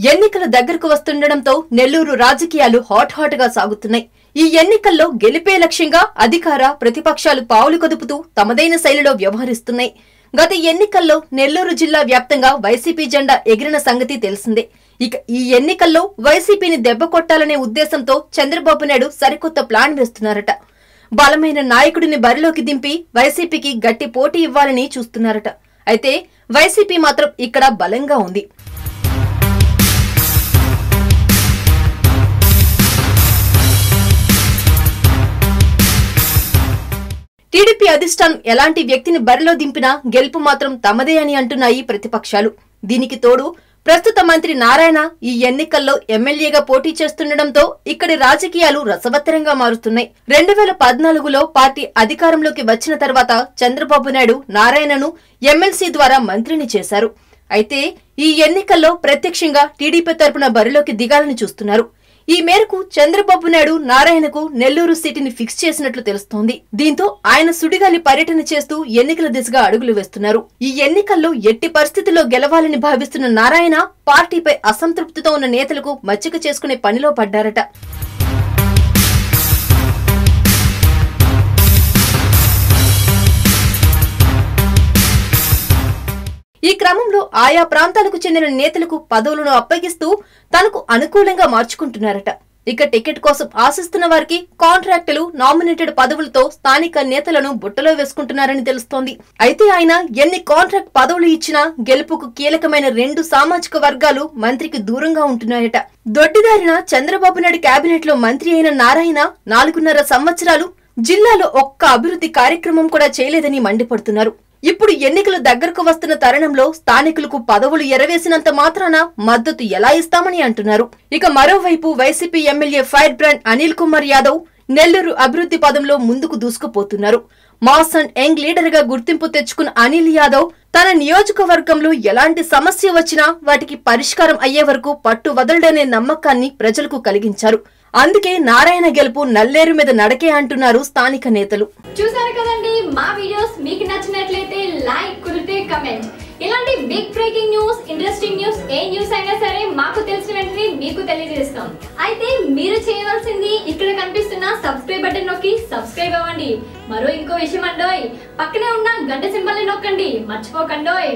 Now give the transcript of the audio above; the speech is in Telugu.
ఎన్నికల దగ్గరకు వస్తుండడంతో నెల్లూరు రాజకీయాలు హాట్ గా సాగుతున్నాయి. ఈ ఎన్నికల్లో గెలిపే లక్ష్యంగా అధికార ప్రతిపక్షాలు పావులు కదుపుతూ తమదైన శైలిలో వ్యవహరిస్తున్నాయి. గత ఎన్నికల్లో నెల్లూరు జిల్లా వ్యాప్తంగా వైసీపీ జెండా ఎగిరిన సంగతి తెలిసిందే. ఇక ఈ ఎన్నికల్లో వైసీపీని దెబ్బ కొట్టాలనే ఉద్దేశంతో చంద్రబాబు నాయుడు సరికొత్త ప్లాన్ వేస్తున్నారట. బలమైన నాయకుడిని బరిలోకి దింపి వైసీపీకి గట్టి పోటీ ఇవ్వాలని చూస్తున్నారట. అయితే వైసీపీ మాత్రం ఇక్కడ బలంగా ఉంది. టీడీపీ అధిష్టానం ఎలాంటి వ్యక్తిని బరిలో దింపినా గెలుపు మాత్రం తమదే అని అంటున్నాయి ప్రతిపక్షాలు. దీనికి తోడు ప్రస్తుత మంత్రి నారాయణ ఈ ఎన్నికల్లో ఎమ్మెల్యేగా పోటీ చేస్తుండటంతో ఇక్కడి రాజకీయాలు రసవత్తరంగా మారుతున్నాయి. 2014లో పార్టీ అధికారంలోకి వచ్చిన తర్వాత చంద్రబాబు నాయుడు నారాయణను ఎమ్మెల్సీ ద్వారా మంత్రిని చేశారు. అయితే ఈ ఎన్నికల్లో ప్రత్యక్షంగా టీడీపీ తరపున బరిలోకి దిగాలని చూస్తున్నారు. ఈ మేరకు చంద్రబాబు నాయుడు నారాయణకు నెల్లూరు సీటుని ఫిక్స్ చేసినట్లు తెలుస్తోంది. దీంతో ఆయన సుడిగాలి పర్యటన చేస్తూ ఎన్నికల దిశగా అడుగులు వేస్తున్నారు. ఈ ఎన్నికల్లో ఎట్టి పరిస్థితుల్లో గెలవాలని భావిస్తున్న నారాయణ పార్టీపై అసంతృప్తితో ఉన్న నేతలకు మచ్చిక చేసుకునే పనిలో పడ్డారట. ఈ క్రమంలో ఆయా ప్రాంతాలకు చెందిన నేతలకు పదవులను అప్పగిస్తూ తనకు అనుకూలంగా మార్చుకుంటున్నారట. ఇక టికెట్ కోసం ఆశిస్తున్న వారికి కాంట్రాక్టులు, నామినేటెడ్ పదవులతో స్థానిక నేతలను బుట్టలో వేసుకుంటున్నారని తెలుస్తోంది. అయితే ఆయన ఎన్ని కాంట్రాక్ట్ పదవులు ఇచ్చినా గెలుపుకు కీలకమైన 2 సామాజిక వర్గాలు మంత్రికి దూరంగా ఉంటున్నాయట. దొడ్డిదారిన చంద్రబాబు నాయుడు కేబినెట్ లో మంత్రి అయిన నారాయణ 4.5 సంవత్సరాలు జిల్లాలో ఒక్క అభివృద్ధి కార్యక్రమం కూడా చేయలేదని మండిపడుతున్నారు. ఇప్పుడు ఎన్నికలు దగ్గరకు వస్తున్న తరుణంలో స్థానికులకు పదవులు ఎరవేసినంత మాత్రాన మద్దతు ఎలా ఇస్తామని అంటున్నారు. ఇక మరోవైపు YCP MLA fire brand Anil Kumar Yadav Nellore అభివృద్ధి పదంలో ముందుకు దూసుకుపోతున్నారు. మాస్ అండ్ యంగ్ లీడర్ గా గుర్తింపు తెచ్చుకున్న అనిల్ యాదవ్ తన నియోజకవర్గంలో ఎలాంటి సమస్య వచ్చినా వాటికి పరిష్కారం అయ్యే వరకు పట్టు వదలడనే నమ్మకాన్ని ప్రజలకు కలిగించారు. అందుకే నారాయణ గెలుపు నల్లేరు మీద నడకే అంటున్నారు స్థానిక నేతలు. చూసారు కదండి, మా వీడియోస్ మీకు నచ్చినట్లయితే లైక్, కుదిరితే కమెంట్. ఇలాంటి big breaking news, interesting news, ఏ న్యూస్ అయినా సరే మాకు తెలిసిన వెంటనే మీకు తెలియజేస్తాం. అయితే మీరు చేయవలసింది ఇక్కడ కనిపిస్తున్న సబ్స్క్రైబ్ బటన్ నొక్కి సబ్స్క్రైబ్ అవ్వండి. ఇంకో విషయం అండోయ్, పక్కనే ఉన్న గంట సింబల్ ని నొక్కండి, మర్చిపోకండోయ్.